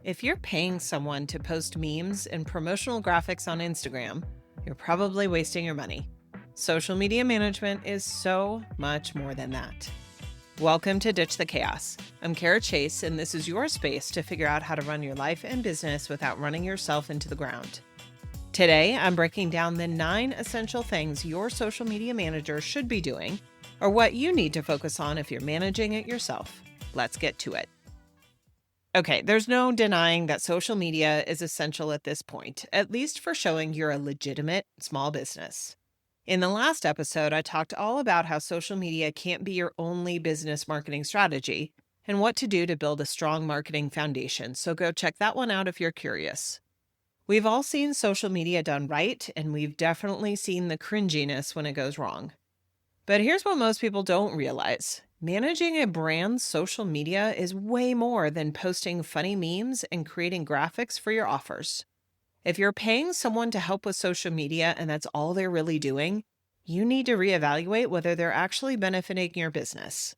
If you're paying someone to post memes and promotional graphics on Instagram, you're probably wasting your money. Social media management is so much more than that. Welcome to Ditch the Chaos. I'm Cara, Chace, and this is your space to figure out how to run your life and business without running yourself into the ground. Today, I'm breaking down the 9 essential things your social media manager should be doing, or what you need to focus on if you're managing it yourself. Let's get to it. Okay, there's no denying that social media is essential at this point, at least for showing you're a legitimate small business. In the last episode, I talked all about how social media can't be your only business marketing strategy and what to do to build a strong marketing foundation, so go check that one out if you're curious. We've all seen social media done right, and we've definitely seen the cringiness when it goes wrong. But here's what most people don't realize. Managing a brand's social media is way more than posting funny memes and creating graphics for your offers. If you're paying someone to help with social media and that's all they're really doing, you need to reevaluate whether they're actually benefiting your business.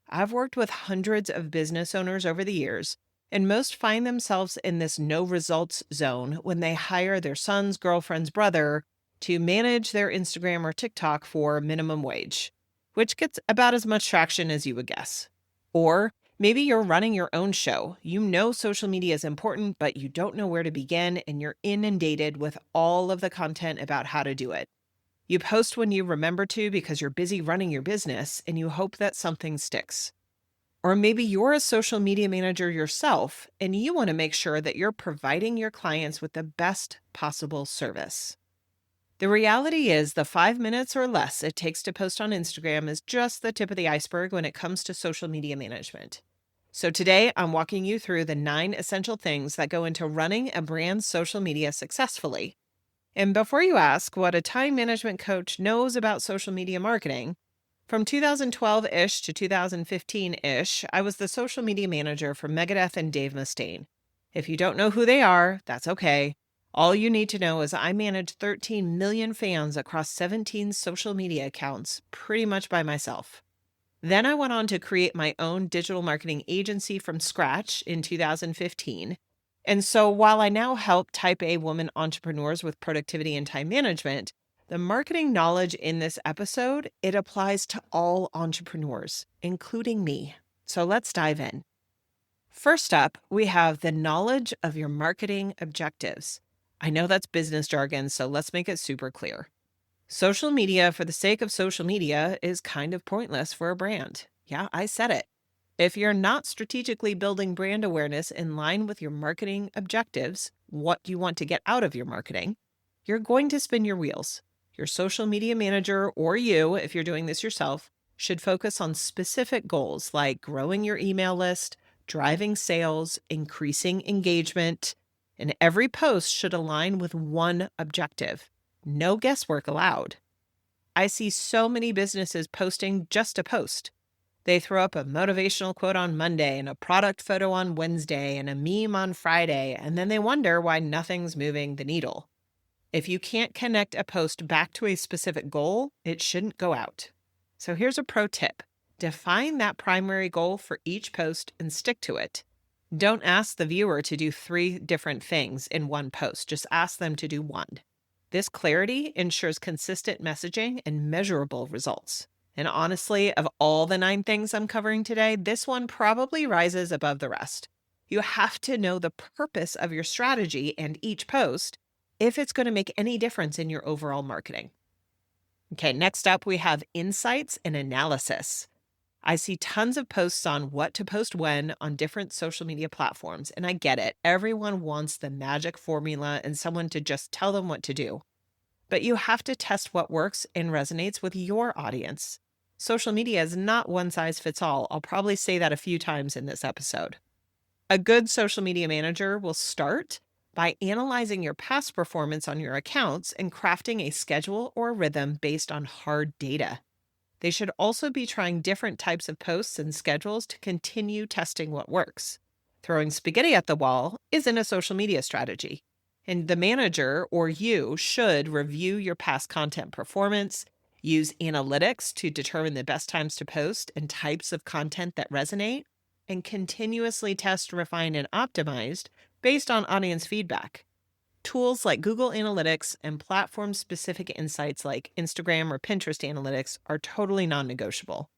I've worked with hundreds of business owners over the years, and most find themselves in this no results zone when they hire their son's girlfriend's brother to manage their Instagram or TikTok for minimum wage, which gets about as much traction as you would guess. Or maybe you're running your own show. You know social media is important, but you don't know where to begin, and you're inundated with all of the content about how to do it. You post when you remember to because you're busy running your business, and you hope that something sticks. Or maybe you're a social media manager yourself, and you want to make sure that you're providing your clients with the best possible service. The reality is the 5 minutes or less it takes to post on Instagram is just the tip of the iceberg when it comes to social media management. So today I'm walking you through the 9 essential things that go into running a brand's social media successfully. And before you ask what a time management coach knows about social media marketing, from 2012-ish to 2015-ish, I was the social media manager for Megadeth and Dave Mustaine. If you don't know who they are, that's okay. All you need to know is I managed 13 million fans across 17 social media accounts pretty much by myself. Then I went on to create my own digital marketing agency from scratch in 2015. And so while I now help type A woman entrepreneurs with productivity and time management, the marketing knowledge in this episode, it applies to all entrepreneurs, including me. So let's dive in. First up, we have the knowledge of your marketing objectives. I know that's business jargon, so let's make it super clear. Social media for the sake of social media is kind of pointless for a brand. Yeah, I said it. If you're not strategically building brand awareness in line with your marketing objectives, what you want to get out of your marketing, you're going to spin your wheels. Your social media manager, or you, if you're doing this yourself, should focus on specific goals like growing your email list, driving sales, increasing engagement, and every post should align with one objective. No guesswork allowed. I see so many businesses posting just a post. They throw up a motivational quote on Monday and a product photo on Wednesday and a meme on Friday, and then they wonder why nothing's moving the needle. If you can't connect a post back to a specific goal, it shouldn't go out. So here's a pro tip. Define that primary goal for each post and stick to it. Don't ask the viewer to do 3 different things in one post. Just ask them to do one. This clarity ensures consistent messaging and measurable results. And honestly, of all the 9 things I'm covering today, this one probably rises above the rest. You have to know the purpose of your strategy and each post if it's going to make any difference in your overall marketing. Okay, next up we have insights and analysis. I see tons of posts on what to post when on different social media platforms, and I get it. Everyone wants the magic formula and someone to just tell them what to do. But you have to test what works and resonates with your audience. Social media is not one size fits all. I'll probably say that a few times in this episode. A good social media manager will start by analyzing your past performance on your accounts and crafting a schedule or rhythm based on hard data. They should also be trying different types of posts and schedules to continue testing what works. Throwing spaghetti at the wall isn't a social media strategy. And the manager, or you, should review your past content performance, use analytics to determine the best times to post and types of content that resonate, and continuously test, refine, and optimize based on audience feedback. Tools like Google Analytics and platform-specific insights like Instagram or Pinterest Analytics are totally non-negotiable.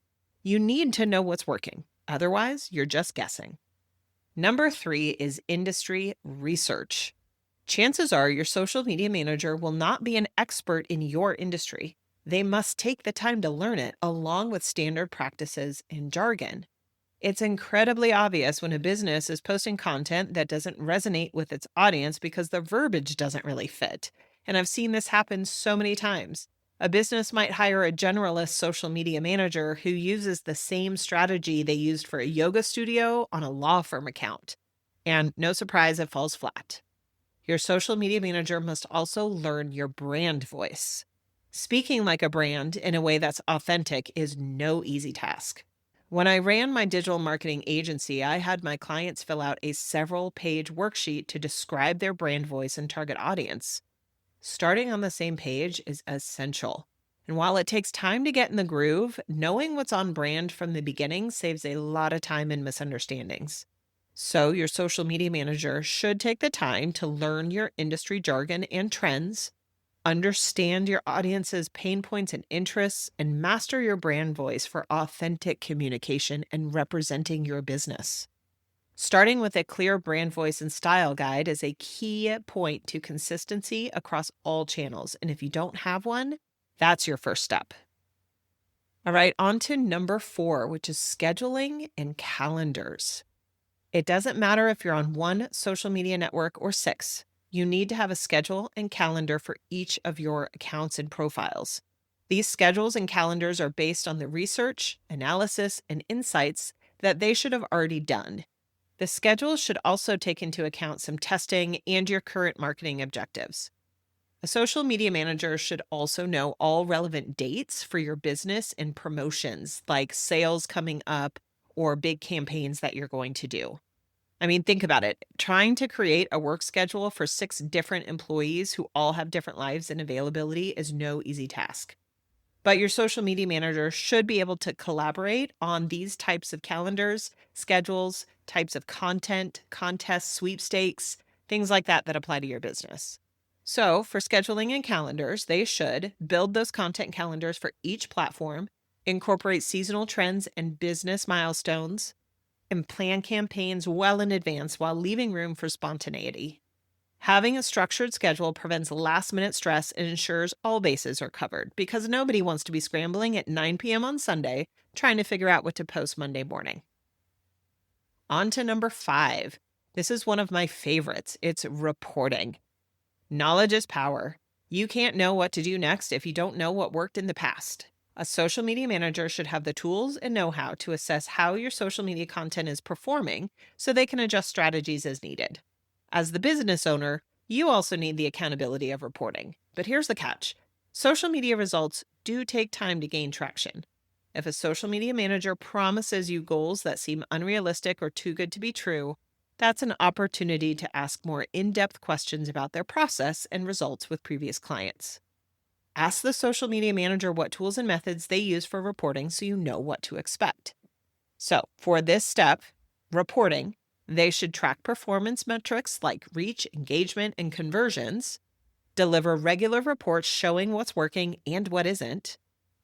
You need to know what's working. Otherwise, you're just guessing. Number 3 is industry research. Chances are your social media manager will not be an expert in your industry. They must take the time to learn it along with standard practices and jargon. It's incredibly obvious when a business is posting content that doesn't resonate with its audience because the verbiage doesn't really fit. And I've seen this happen so many times. A business might hire a generalist social media manager who uses the same strategy they used for a yoga studio on a law firm account. And no surprise, it falls flat. Your social media manager must also learn your brand voice. Speaking like a brand in a way that's authentic is no easy task. When I ran my digital marketing agency, I had my clients fill out a several-page worksheet to describe their brand voice and target audience. Starting on the same page is essential. And while it takes time to get in the groove, knowing what's on brand from the beginning saves a lot of time and misunderstandings. So your social media manager should take the time to learn your industry jargon and trends, understand your audience's pain points and interests, and master your brand voice for authentic communication and representing your business. Starting with a clear brand voice and style guide is a key point to consistency across all channels. And if you don't have one, that's your first step. All right, on to number 4, which is scheduling and calendars. It doesn't matter if you're on one social media network or 6. You need to have a schedule and calendar for each of your accounts and profiles. These schedules and calendars are based on the research, analysis, and insights that they should have already done. The schedule should also take into account some testing and your current marketing objectives. A social media manager should also know all relevant dates for your business and promotions, like sales coming up or big campaigns that you're going to do. I mean, think about it. Trying to create a work schedule for 6 different employees who all have different lives and availability is no easy task. But your social media manager should be able to collaborate on these types of calendars, schedules, types of content, contests, sweepstakes, things like that that apply to your business. So for scheduling and calendars, they should build those content calendars for each platform, incorporate seasonal trends and business milestones, and plan campaigns well in advance while leaving room for spontaneity. Having a structured schedule prevents last-minute stress and ensures all bases are covered because nobody wants to be scrambling at 9 p.m. on Sunday trying to figure out what to post Monday morning. On to number 5. This is one of my favorites. It's reporting. Knowledge is power. You can't know what to do next if you don't know what worked in the past. A social media manager should have the tools and know-how to assess how your social media content is performing so they can adjust strategies as needed. As the business owner, you also need the accountability of reporting. But here's the catch. Social media results do take time to gain traction. If a social media manager promises you goals that seem unrealistic or too good to be true, that's an opportunity to ask more in-depth questions about their process and results with previous clients. Ask the social media manager what tools and methods they use for reporting so you know what to expect. So for this step, reporting, they should track performance metrics like reach, engagement, and conversions, deliver regular reports showing what's working and what isn't,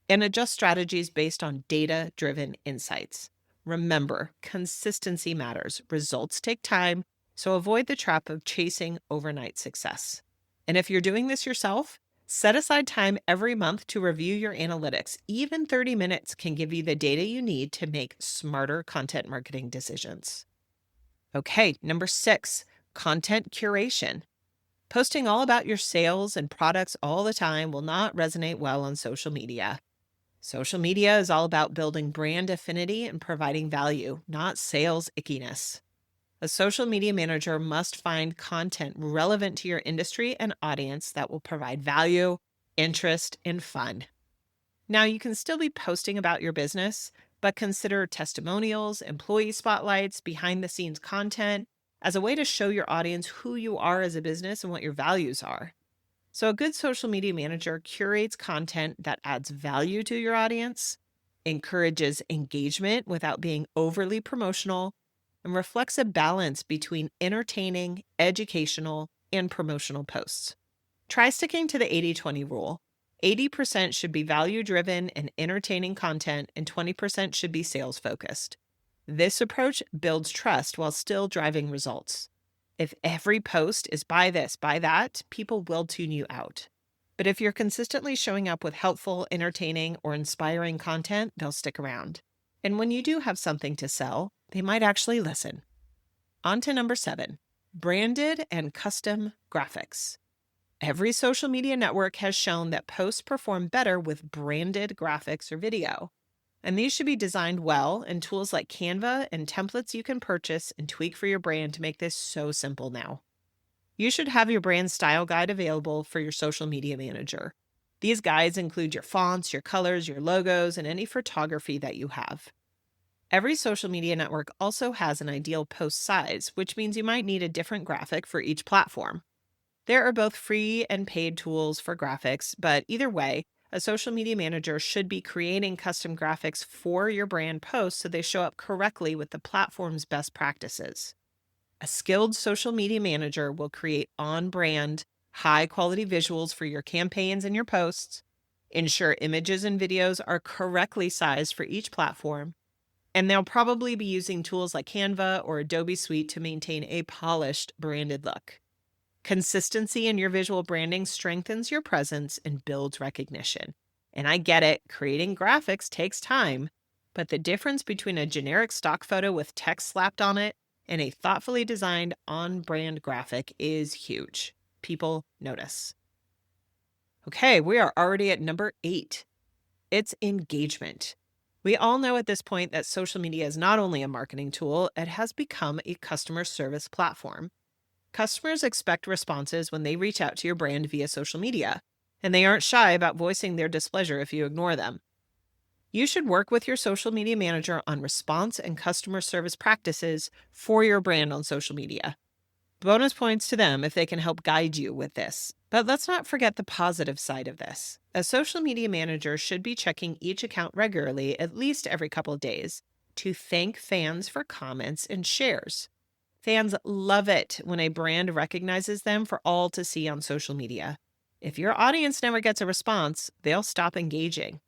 and adjust strategies based on data-driven insights. Remember, consistency matters. Results take time, so avoid the trap of chasing overnight success. And if you're doing this yourself, set aside time every month to review your analytics. Even 30 minutes can give you the data you need to make smarter content marketing decisions. Okay, number 6, content curation. Posting all about your sales and products all the time will not resonate well on social media. Social media is all about building brand affinity and providing value, not sales ickiness. A social media manager must find content relevant to your industry and audience that will provide value, interest, and fun. Now, you can still be posting about your business, but consider testimonials, employee spotlights, behind-the-scenes content as a way to show your audience who you are as a business and what your values are. So a good social media manager curates content that adds value to your audience, encourages engagement without being overly promotional, and reflects a balance between entertaining, educational, and promotional posts. Try sticking to the 80-20 rule. 80% should be value-driven and entertaining content, and 20% should be sales-focused. This approach builds trust while still driving results. If every post is buy this, buy that, people will tune you out. But if you're consistently showing up with helpful, entertaining, or inspiring content, they'll stick around. And when you do have something to sell, they might actually listen. On to number 7, branded and custom graphics. Every social media network has shown that posts perform better with branded graphics or video. And these should be designed well, and tools like Canva and templates you can purchase and tweak for your brand to make this so simple now. You should have your brand style guide available for your social media manager. These guides include your fonts, your colors, your logos, and any photography that you have. Every social media network also has an ideal post size, which means you might need a different graphic for each platform. There are both free and paid tools for graphics, but either way, a social media manager should be creating custom graphics for your brand posts so they show up correctly with the platform's best practices. A skilled social media manager will create on-brand, high-quality visuals for your campaigns and your posts, ensure images and videos are correctly sized for each platform, and they'll probably be using tools like Canva or Adobe Suite to maintain a polished, branded look. Consistency in your visual branding strengthens your presence and builds recognition. And I get it, creating graphics takes time, but the difference between a generic stock photo with text slapped on it and a thoughtfully designed on-brand graphic is huge. People notice. Okay, we are already at number 8. It's engagement. We all know at this point that social media is not only a marketing tool, it has become a customer service platform. Customers expect responses when they reach out to your brand via social media, and they aren't shy about voicing their displeasure if you ignore them. You should work with your social media manager on response and customer service practices for your brand on social media. Bonus points to them if they can help guide you with this. But let's not forget the positive side of this. A social media manager should be checking each account regularly, at least every couple of days, to thank fans for comments and shares. Fans love it when a brand recognizes them for all to see on social media. If your audience never gets a response, they'll stop engaging.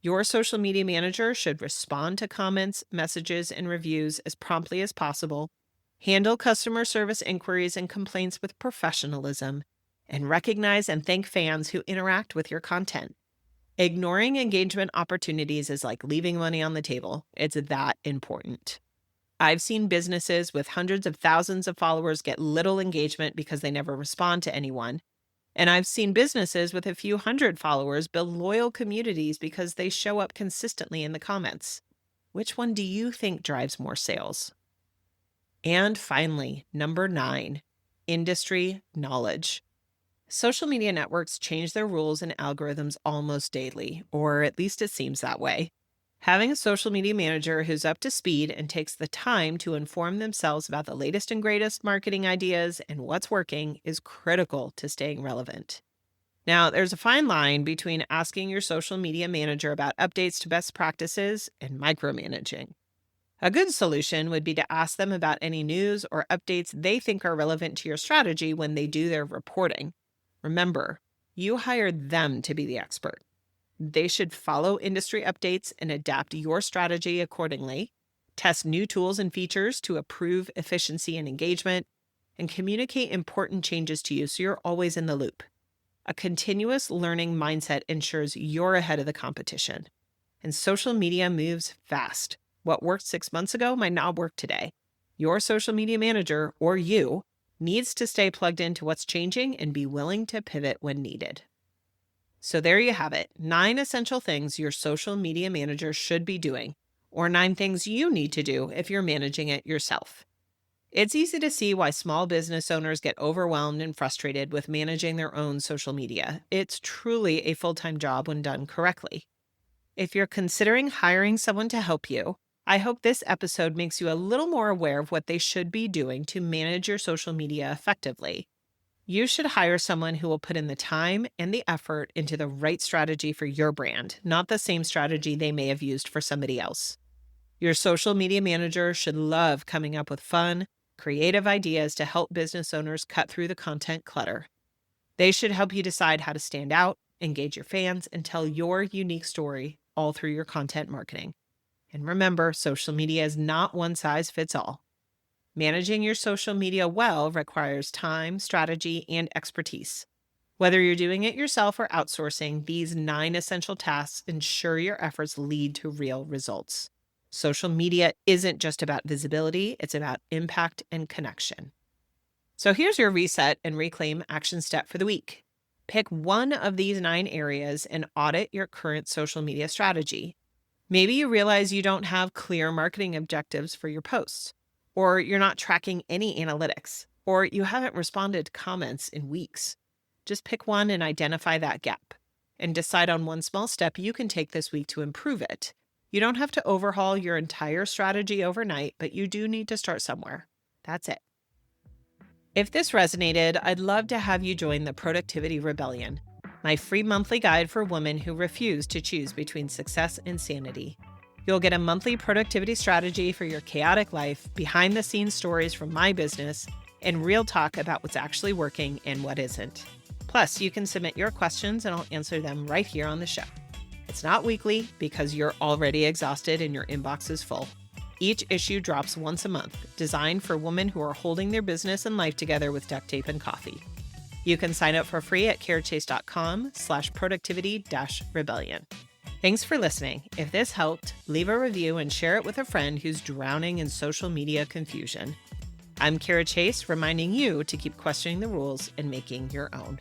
Your social media manager should respond to comments, messages, and reviews as promptly as possible, handle customer service inquiries and complaints with professionalism, and recognize and thank fans who interact with your content. Ignoring engagement opportunities is like leaving money on the table. It's that important. I've seen businesses with hundreds of thousands of followers get little engagement because they never respond to anyone. And I've seen businesses with a few hundred followers build loyal communities because they show up consistently in the comments. Which one do you think drives more sales? And finally, number 9, industry knowledge. Social media networks change their rules and algorithms almost daily, or at least it seems that way. Having a social media manager who's up to speed and takes the time to inform themselves about the latest and greatest marketing ideas and what's working is critical to staying relevant. Now, there's a fine line between asking your social media manager about updates to best practices and micromanaging. A good solution would be to ask them about any news or updates they think are relevant to your strategy when they do their reporting. Remember, you hired them to be the expert. They should follow industry updates and adapt your strategy accordingly, test new tools and features to improve efficiency and engagement, and communicate important changes to you so you're always in the loop. A continuous learning mindset ensures you're ahead of the competition. And social media moves fast. What worked 6 months ago might not work today. Your social media manager, or you, needs to stay plugged into what's changing and be willing to pivot when needed. So there you have it, 9 essential things your social media manager should be doing, or 9 things you need to do if you're managing it yourself. It's easy to see why small business owners get overwhelmed and frustrated with managing their own social media. It's truly a full-time job when done correctly. If you're considering hiring someone to help you, I hope this episode makes you a little more aware of what they should be doing to manage your social media effectively. You should hire someone who will put in the time and the effort into the right strategy for your brand, not the same strategy they may have used for somebody else. Your social media manager should love coming up with fun, creative ideas to help business owners cut through the content clutter. They should help you decide how to stand out, engage your fans, and tell your unique story all through your content marketing. And remember, social media is not one size fits all. Managing your social media well requires time, strategy, and expertise. Whether you're doing it yourself or outsourcing, these 9 essential tasks ensure your efforts lead to real results. Social media isn't just about visibility, it's about impact and connection. So here's your reset and reclaim action step for the week. Pick one of these 9 areas and audit your current social media strategy. Maybe you realize you don't have clear marketing objectives for your posts, or you're not tracking any analytics, or you haven't responded to comments in weeks. Just pick one and identify that gap, and decide on one small step you can take this week to improve it. You don't have to overhaul your entire strategy overnight, but you do need to start somewhere. That's it. If this resonated, I'd love to have you join the Productivity Rebellion, my free monthly guide for women who refuse to choose between success and sanity. You'll get a monthly productivity strategy for your chaotic life, behind-the-scenes stories from my business, and real talk about what's actually working and what isn't. Plus, you can submit your questions and I'll answer them right here on the show. It's not weekly because you're already exhausted and your inbox is full. Each issue drops once a month, designed for women who are holding their business and life together with duct tape and coffee. You can sign up for free at carechace.com/productivity-rebellion. Thanks for listening. If this helped, leave a review and share it with a friend who's drowning in social media confusion. I'm Cara Chace, reminding you to keep questioning the rules and making your own.